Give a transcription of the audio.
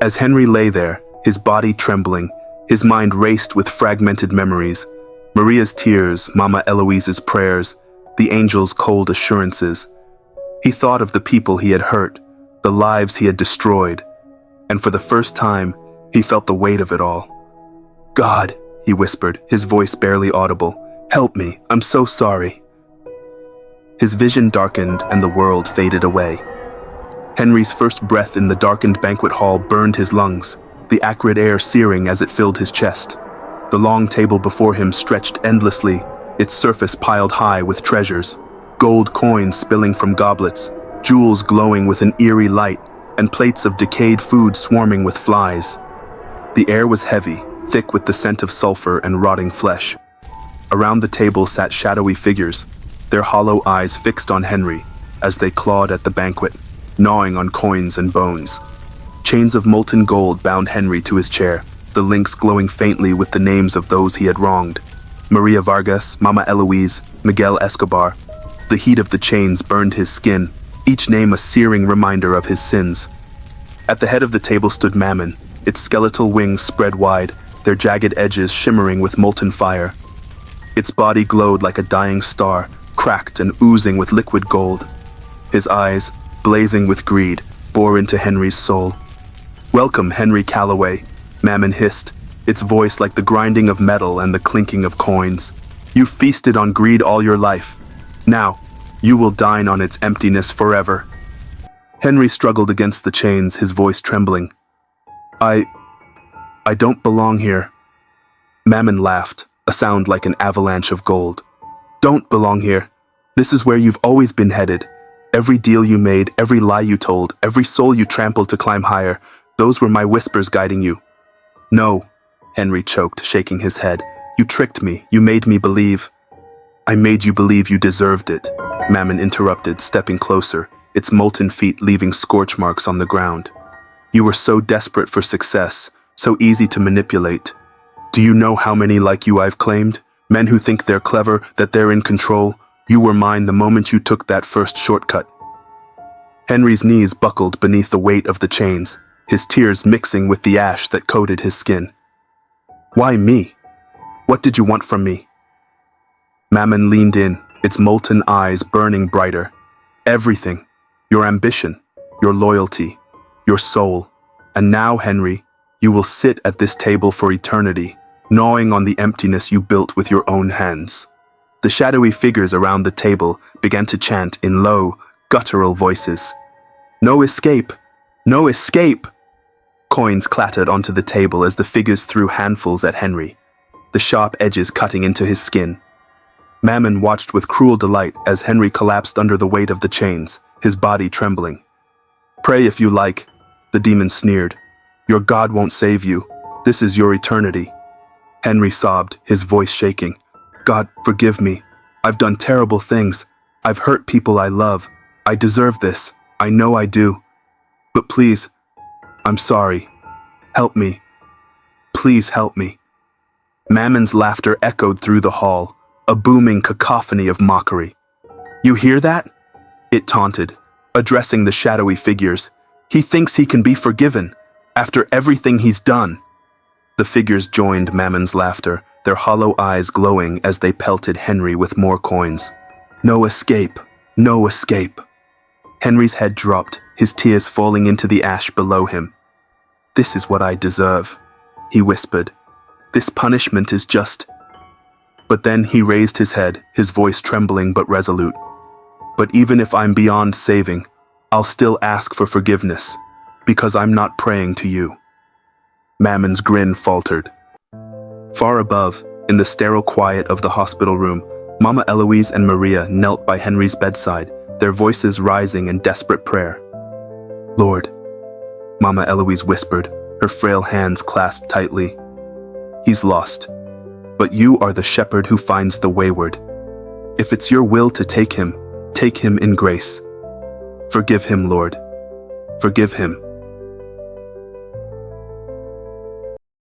As Henry lay there, his body trembling, his mind raced with fragmented memories, Maria's tears, Mama Eloise's prayers, the angel's cold assurances. He thought of the people he had hurt, the lives he had destroyed, and for the first time, he felt the weight of it all. "God," he whispered, his voice barely audible, "help me, I'm so sorry." His vision darkened and the world faded away. Henry's first breath in the darkened banquet hall burned his lungs, the acrid air searing as it filled his chest. The long table before him stretched endlessly, its surface piled high with treasures, gold coins spilling from goblets, jewels glowing with an eerie light, and plates of decayed food swarming with flies. The air was heavy, thick with the scent of sulfur and rotting flesh. Around the table sat shadowy figures, their hollow eyes fixed on Henry as they clawed at the banquet, gnawing on coins and bones. Chains of molten gold bound Henry to his chair, the links glowing faintly with the names of those he had wronged. Maria Vargas, Mama Eloise, Miguel Escobar. The heat of the chains burned his skin, each name a searing reminder of his sins. At the head of the table stood Mammon, its skeletal wings spread wide, their jagged edges shimmering with molten fire. Its body glowed like a dying star, cracked and oozing with liquid gold. His eyes, blazing with greed, bore into Henry's soul. "Welcome, Henry Calloway," Mammon hissed, its voice like the grinding of metal and the clinking of coins. "You feasted on greed all your life. Now, you will dine on its emptiness forever." Henry struggled against the chains, his voice trembling. I don't belong here." Mammon laughed, a sound like an avalanche of gold. "Don't belong here. This is where you've always been headed. Every deal you made, every lie you told, every soul you trampled to climb higher, those were my whispers guiding you." "No," Henry choked, shaking his head. "You tricked me. You made me believe." "I made you believe you deserved it," Mammon interrupted, stepping closer, its molten feet leaving scorch marks on the ground. "You were so desperate for success, so easy to manipulate. Do you know how many like you I've claimed? Men who think they're clever, that they're in control. You were mine the moment you took that first shortcut." Henry's knees buckled beneath the weight of the chains, his tears mixing with the ash that coated his skin. "Why me? What did you want from me?" Mammon leaned in, its molten eyes burning brighter. "Everything. Your ambition, your loyalty, your soul. And now, Henry, you will sit at this table for eternity, gnawing on the emptiness you built with your own hands." The shadowy figures around the table began to chant in low, guttural voices. "No escape! No escape!" Coins clattered onto the table as the figures threw handfuls at Henry, the sharp edges cutting into his skin. Mammon watched with cruel delight as Henry collapsed under the weight of the chains, his body trembling. "Pray if you like," the demon sneered. "Your God won't save you. This is your eternity." Henry sobbed, his voice shaking. "God, forgive me. I've done terrible things. I've hurt people I love. I deserve this. I know I do. But please, I'm sorry. Help me. Please help me." Mammon's laughter echoed through the hall, a booming cacophony of mockery. "You hear that?" it taunted, addressing the shadowy figures. "He thinks he can be forgiven, after everything he's done." The figures joined Mammon's laughter, their hollow eyes glowing as they pelted Henry with more coins. "No escape, no escape." Henry's head dropped, his tears falling into the ash below him. "This is what I deserve," he whispered. "This punishment is just—" But then he raised his head, his voice trembling but resolute. "But even if I'm beyond saving, I'll still ask for forgiveness, because I'm not praying to you." Mammon's grin faltered. Far above, in the sterile quiet of the hospital room, Mama Eloise and Maria knelt by Henry's bedside, their voices rising in desperate prayer. "Lord," Mama Eloise whispered, her frail hands clasped tightly, "he's lost, but you are the shepherd who finds the wayward. If it's your will to take him in grace. Forgive him, Lord. Forgive him."